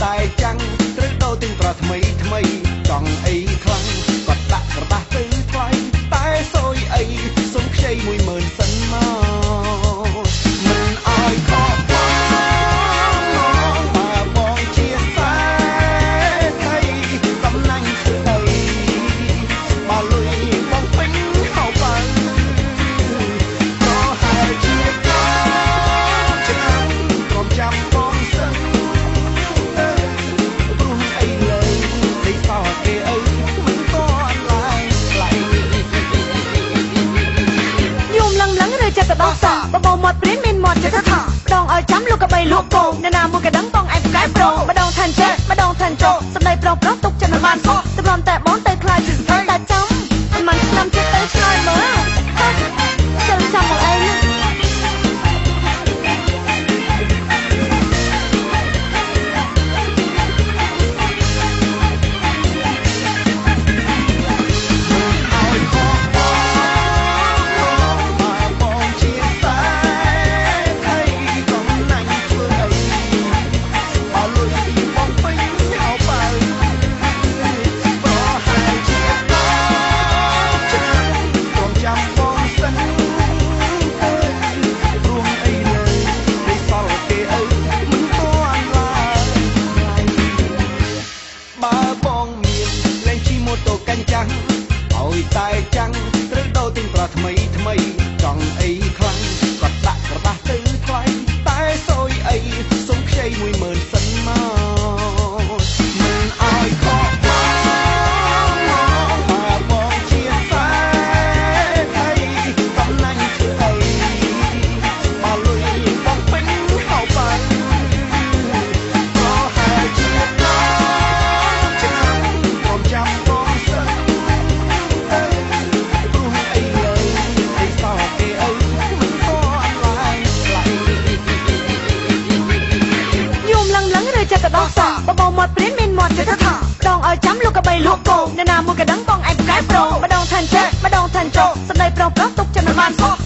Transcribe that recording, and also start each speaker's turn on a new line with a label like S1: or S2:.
S1: តែចាំងត្រូវដូរទិញប្រថ្មីថ្មីចង់អីខ្លាំងគាត់ដាក់ក្រដាស់ទៅថ្លៃតែសួយអីសុំខ្ចី10000សិនមកមិនអោយខកបងបើបងជាខ្សែថៃកំណាញ់ស្ដីបើលុយបងពេញហៅបើក៏ហើយជាក៏ចាំក្រុមចាំបងសិនព្រោះអីលើទីសោគេអើមិនតន់ឡើងថ្លៃ
S2: យំឡឹងឬចិត្តទៅដោះសាបបោមាត់ព្រានមានមាត់ចិត្តថាម្ដងឲ្យចាំលោកកបីលក់កោអ្នកណាមួយកដឹងបងឯងប្រកែប្រូម្ដងឋានចេះម្ដងឋានចោសម្ដីប្រុសទុកចិត្តមិនបានសោះសម្រំតែបងទៅខ្លាចជាស្អីតែចាំមិនឆ្នាំចិត្តទៅឆ្លើយមើលចាំចាំមកអីឲ្យតែចាំងត្រូវដូរទិញប្រថ្មីថ្មីចង់អីខ្លាំងគាត់ដាក់ក្រដាស់ទៅថ្លៃតែសួយអីសុំខ្ចី10000សិនមកមិនអោយខកបងបើបងជាខ្សែថៃកំណាញ់ស្ដីបើលុយបងពេញហៅបើក៏ហើយជាក៏ចាំក្រុមចាំបងសិនចិត្តទៅដោះសាបបោមាត់ព្រានមានមាត់ចិត្តថាម្ដងឲ្យចាំលោកកបីលក់កោអ្នកណាមួយកដឹងបងឯងប្រកែប្រូម្ដងឋានចេះម្ដងឋានចោសម្ដីប្រុសទុកចិត្តមិនបានសោះ